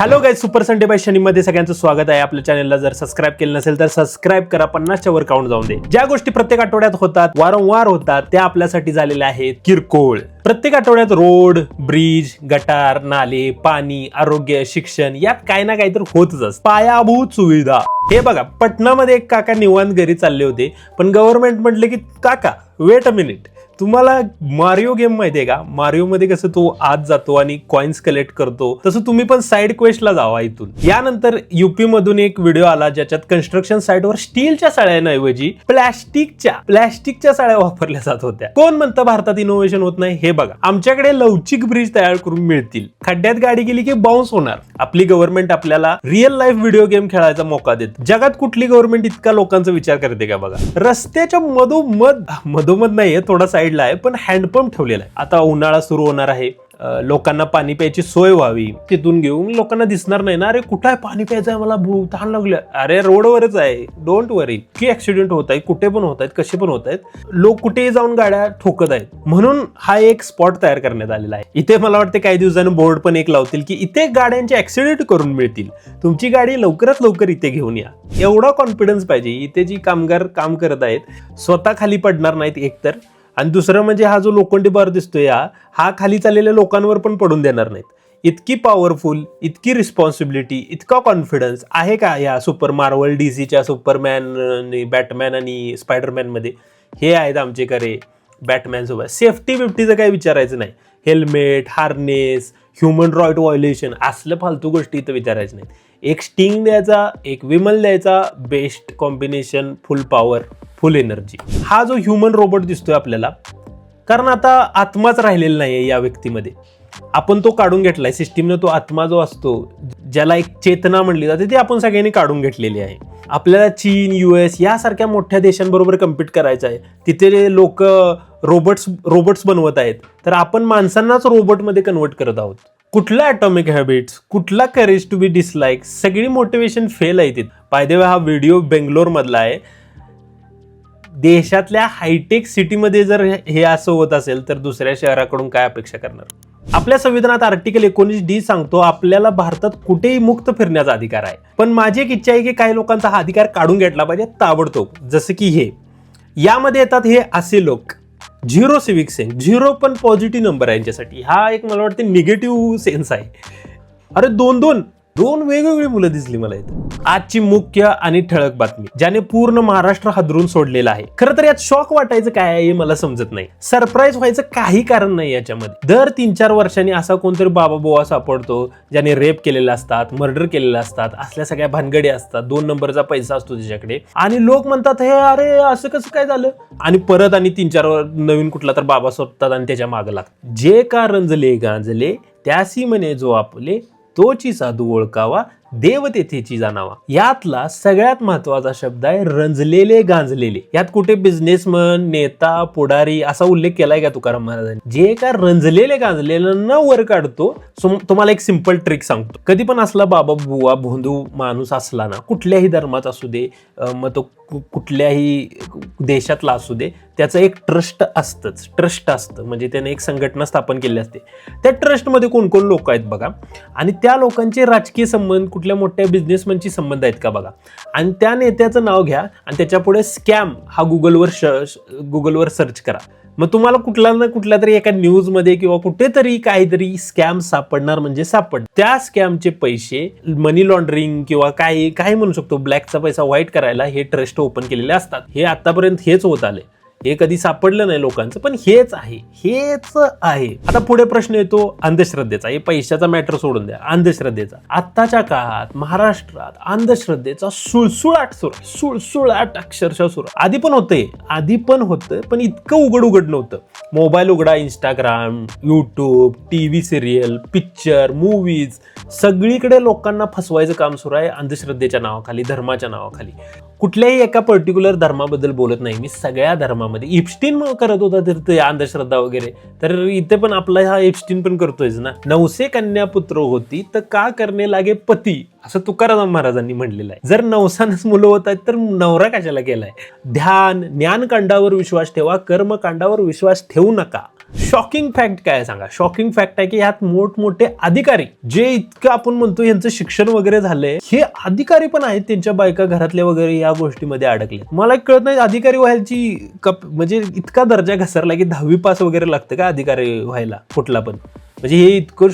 Hello guys, super Sunday by शनीमध्ये सगळ्यांचं स्वागत आहे. आपल्या चॅनलला जर सबस्क्राईब केलं नसेल तर सबस्क्राईब करा. 50च्या वर काउंट जाऊन दे. ज्या गोष्टी प्रत्येक आठवड्यात होतात, वारंवार होतात, त्या आपल्यासाठी झालेल्या आहेत किरकोळ. प्रत्येक आठवड्यात रोड, ब्रिज, गटार, नाले, पाणी, आरोग्य, शिक्षण यात काही ना काही तर होतच असतं. पायाभूत सुविधा. हे बघा, पटनामध्ये एक काका निवांत घरी चालले होते, पण गव्हर्नमेंट म्हटले की काका वेट अ मिनिट, तुम्हाला मारिओ गेम माहितीये का? मारिओ मध्ये कसं तो आत जातो आणि कॉइन्स कलेक्ट करतो, तसं तुम्ही पण साइड क्वेस्टला जावा इथून. यानंतर युपी मधून एक व्हिडिओ आला ज्याच्यात कन्स्ट्रक्शन साइटवर स्टीलच्या सळ्यांऐवजी प्लॅस्टिकच्या सळ्या वापरल्या जात होत्या. कोण म्हणतं भारतात इनोव्हेशन होत नाही? हे बघा, आमच्याकडे लवचिक ब्रिज तयार करून मिळतील. खड्ड्यात गाडी गेली की बाउन्स होणार. आपली गव्हर्नमेंट आपल्याला रिअल लाईफ व्हिडिओ गेम खेळायचा मोका देते. जगात कुठली गव्हर्नमेंट इतका लोकांचा विचार करते का? बघा, रस्त्याच्या मधोमध नाहीये, थोडा साईडला आहे, पण हँडपंप ठेवलेला आहे. आता उन्हाळा सुरू होणार आहे, लोकांना पाणी प्यायची सोय व्हावी. तिथून घेऊन लोकांना दिसणार नाही ना, अरे कुठं आहे पाणी प्यायचं आहे, मला तहान लागलं. अरे रोडवरच आहे, डोंट वरी. की ऍक्सिडेंट होत आहेत, कुठे पण होत आहेत, कसे पण होत आहेत, लोक कुठेही जाऊन गाड्या ठोकत आहेत. म्हणून हा एक स्पॉट तयार करण्यात आलेला आहे. इथे मला वाटते काही दिवसांनी बोर्ड पण एक लावतील की इथे गाड्यांचे ऍक्सिडेंट करून मिळतील, तुमची गाडी लवकरात लवकर इथे घेऊन या. एवढा कॉन्फिडन्स पाहिजे. इथे जी कामगार काम करत आहेत स्वतः खाली पडणार नाहीत एकतर, आणि दुसरं म्हणजे हा जो लोखंडी बार दिसतोय हा खाली चाललेल्या लोकांवर पण पडून देणार नाहीत. इतकी पॉवरफुल, इतकी रिस्पॉन्सिबिलिटी, इतका कॉन्फिडन्स आहे का या सुपर मार्वल डीसीच्या सुपरमॅन, बॅटमॅन आणि स्पायडरमॅन मध्ये? हे आहेत आमचे करे बॅटमॅन सोबत. सेफ्टी बिफ्टीचं काही विचारायचं नाही. Helmet, harness, human right violation असलं फालतू गोष्टी इथं विचारायचं नाही. एक स्टिंग द्यायचा, एक विमल द्यायचा, बेस्ट कॉम्बिनेशन, फुल पॉवर, फुल एनर्जी. हा जो ह्युमन रोबोट दिसतोय आपल्याला, कारण आता आत्माच राहिलेला नाहीये या व्यक्तीमध्ये. आपण तो काढून घेतलाय सिस्टीमने. तो आत्मा जो असतो, ज्याला एक चेतना म्हणली जाते, ती आपण सगळ्यांनी काढून घेतलेली आहे. आपल्याला चीन, US यासारख्या मोठ्या देशांबरोबर कम्पीट करायचं आहे. तिथे लोक रोबोट्स बनवत आहेत, तर आपण माणसांनाच रोबोटमध्ये कन्वर्ट करत आहोत. कुठला ॲटॉमिक हॅबिट्स, कुठला करेज टू बी डिसलाईक, सगळी मोटिवेशन फेल आहे तिथे. बाय द वे, हा व्हिडिओ बेंगलोर मधला आहे. देशातल्या हायटेक सिटीमध्ये जर हे असं होत असेल तर दुसऱ्या शहराकडून काय अपेक्षा करणार? आपल्या संविधानात आर्टिकल 19D सांगतो आपल्याला भारतात कुठेही मुक्त फिरण्याचा अधिकार आहे. पण माझी एक इच्छा आहे की काही लोकांचा हा अधिकार काढून घेतला पाहिजे ताबडतोब. जसं की हे यामध्ये येतात हे असे लोक, झिरो सिव्हिक सेन्स, झिरो पण पॉझिटिव्ह नंबर आहे यांच्यासाठी. हा एक मला वाटतं निगेटिव्ह सेन्स आहे. अरे दोन वेगवेगळी मुलं दिसली मला इथे. आजची मुख्य आणि ठळक बातमी ज्याने पूर्ण महाराष्ट्र हादरून सोडलेला आहे. खरं तर यात शॉक वाटायचं काय आहे हे मला समजत नाही. सरप्राईज व्हायचं काही कारण नाही याच्यामध्ये. दर 3-4 वर्षांनी असा कोणतरी बाबा बोवा सापडतो ज्याने रेप केलेले असतात, मर्डर केलेले असतात, असल्या सगळ्या भानगडी असतात, 2 नंबरचा पैसा असतो त्याच्याकडे, आणि लोक म्हणतात हे अरे असं कसं काय झालं, आणि परत आणि 3-4 नवीन कुठला तर बाबा शोधतात आणि त्याच्या मागं लागतात. जे का रंजले गांजले त्यासी म्हणे जो आपले, तोची साधू ओळखावा, देव तेथेची जाणावा. यातला सगळ्यात महत्वाचा शब्द आहे रंजलेले गांजलेले. यात कुठे बिझनेसमन, नेता, पुढारी असा उल्लेख केलाय का तुकाराम महाराजांनी? जे का रंजलेले गांजलेल्यांना वर काढतो. तुम्हाला एक सिंपल ट्रिक सांगतो. कधी पण असला बाबा बुवा भोंदू माणूस असला ना, कुठल्याही धर्माचा असू दे, मग तो कुठल्याही देशातला असू दे, त्याचं एक ट्रस्ट असतं. म्हणजे त्याने एक संघटना स्थापन केली असते. त्या ट्रस्टमध्ये कोण कोण लोक आहेत बघा, आणि त्या लोकांचे राजकीय संबंध, कुठल्या मोठ्या बिझनेसमनची संबंध आहेत का बघा, आणि त्या नेत्याचं नाव घ्या आणि त्याच्या पुढे स्कॅम हा गुगलवर सर्च करा. मग तुम्हाला कुठला ना कुठल्या तरी एका न्यूज मध्ये किंवा कुठेतरी काहीतरी स्कॅम सापडणार म्हणजे त्या स्कॅमचे पैसे मनी लॉन्ड्रिंग किंवा काही म्हणू शकतो, ब्लॅकचा पैसा व्हाईट करायला हे ट्रस्ट ओपन केलेले असतात. हे आतापर्यंत हेच होत आले. हे कधी सापडलं नाही लोकांचं, पण हेच आहे. आता पुढे प्रश्न येतो अंधश्रद्धेचा. हे पैशाचा मॅटर सोडून द्या, अंधश्रद्धेचा. आत्ताच्या काळात महाराष्ट्रात अंधश्रद्धेचा सुळसुळाट अक्षरशः सुरू. आधी पण होतं, पण इतकं उघड नव्हतं. मोबाईल उघडा, Instagram, YouTube, TV serial, picture, movies, सगळीकडे लोकांना फसवायचं काम सुरू आहे अंधश्रद्धेच्या नावाखाली, धर्माच्या नावाखाली. कुठल्याही एका पर्टिक्युलर धर्माबद्दल बोलत नाही मी, सगळ्या धर्मामध्ये. इप्स्टीन करत होता तर ते अंधश्रद्धा वगैरे, तर इथे पण आपला हा इप्स्टीन पण करतोयच ना. 900 कन्या पुत्र होती तर का करणे लागे पती, असं तुकाराम महाराजांनी म्हणलेलं आहे. जर 900 मुलं होत आहेत तर नवरा कशाला केलाय. ध्यान ज्ञानकांडावर विश्वास ठेवा, कर्मकांडावर विश्वास ठेवू नका. शॉकिंग फॅक्ट काय सांगा. शॉकिंग फॅक्ट आहे की ह्यात मोठमोठे अधिकारी, जे इतकं आपण म्हणतो यांचं शिक्षण वगैरे झालंय, हे अधिकारी पण आहेत, त्यांच्या बायका घरातल्या वगैरे या गोष्टीमध्ये अडकले. मला कळत नाही अधिकारी व्हायची म्हणजे इतका दर्जा घसरला की 10वी पास वगैरे लागतं का अधिकारी व्हायला कुठला पण. म्हणजे हे इतकं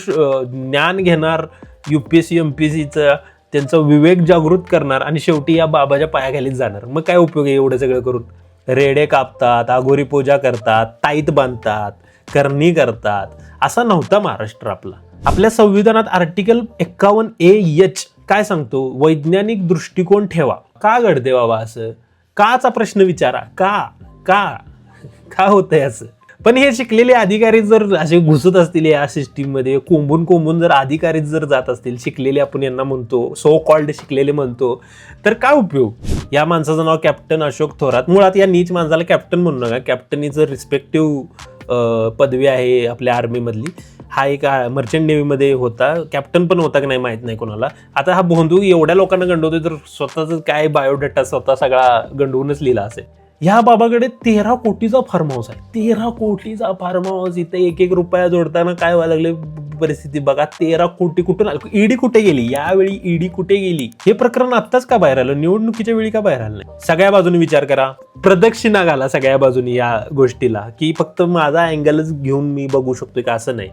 ज्ञान घेणार, UPSC MPSCचं त्यांचा विवेक जागृत करणार आणि शेवटी या बाबाच्या पायाखालीच जाणार. मग काय उपयोग आहे एवढं सगळं करून. रेडे कापतात, आगोरी पूजा करतात, ताईत बांधतात, करणी करतात. असा नव्हता महाराष्ट्र आपला. आपल्या संविधानात आर्टिकल 51A(H) काय सांगतो, वैज्ञानिक दृष्टिकोन ठेवा. का घडते बाबा असं, काचा प्रश्न विचारा. का होतंय असं. पण हे शिकलेले अधिकारी जर असे घुसत असतील या सिस्टीम मध्ये, कोंबून जर अधिकारी जर जात असतील, शिकलेले आपण यांना म्हणतो, सो कॉल्ड शिकलेले म्हणतो, तर काय उपयोग. या माणसाचं नाव कॅप्टन अशोक थोरात. मुळात या नीच माणसाला कॅप्टन म्हणू नका. कॅप्टनीचं रिस्पेक्टिव्ह पदवी आहे आपल्या आर्मीमधली. हा एक मर्चंट नेव्हीमध्ये होता, कॅप्टन पण होता की नाही माहित नाही कोणाला. आता हा भोंदू एवढ्या लोकांना गंडवतोय तर स्वतःच काय बायोडेटा स्वतः सगळा गंडवूनच लिहिला असेल. ह्या बाबाकडे 13 कोटीचा फार्म हाऊस आहे. 13 कोटीचा फार्म हाऊस. इथे 1-1 रुपया जोडताना काय व्हायला लागले परिस्थिती बघा. 13 कोटी कुठून, ईडी कुठे गेली यावेळी, ईडी कुठे गेली. हे प्रकरण आत्ताच का बाहेर आलं, निवडणुकीच्या वेळी का बाहेर आलं नाही. सगळ्या बाजूनी विचार करा, प्रदक्षिणा घाला सगळ्या बाजूनी या गोष्टीला, की फक्त माझा अँगलच घेऊन मी बघू शकतोय का, असं नाही.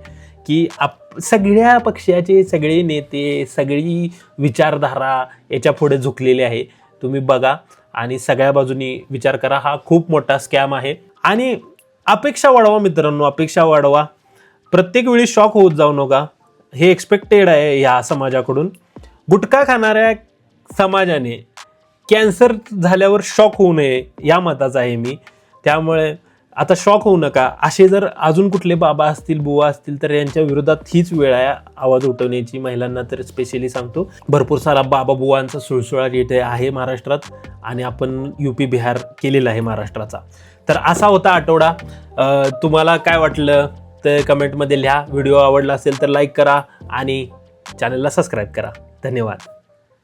की सगळ्या पक्षाचे सगळे नेते, सगळी विचारधारा याच्या पुढे झुकलेले आहे. तुम्ही बघा आणि सगळ्या बाजूनी विचार करा. हा खूप मोठा स्कॅम आहे आणि अपेक्षा वाढवा मित्रांनो, अपेक्षा वाढवा. प्रत्येक वेळी शॉक होत जाऊ नका. हे एक्सपेक्टेड आहे या समाजाकडून. गुटखा खाणाऱ्या समाजाने कॅन्सर झाल्यावर शॉक होऊ नये या मताचा आहे मी. त्यामुळे आता शॉक होऊ नका. असे जर अजून कुठले बाबा असतील, बुवा असतील, तर यांच्या विरोधात हीच वेळ आहे आवाज उठवण्याची. महिलांना तर स्पेशली सांगतो. भरपूर सारा बाबा बुवांचा सुळसुळाट येथे आहे महाराष्ट्रात आणि आपण UP बिहार केलेला आहे महाराष्ट्राचा. तर असा होता आठवडा. तुम्हाला काय वाटलं तर कमेंटमध्ये लिहा. व्हिडिओ आवडला असेल तर लाईक करा आणि चॅनलला सबस्क्राईब करा. धन्यवाद.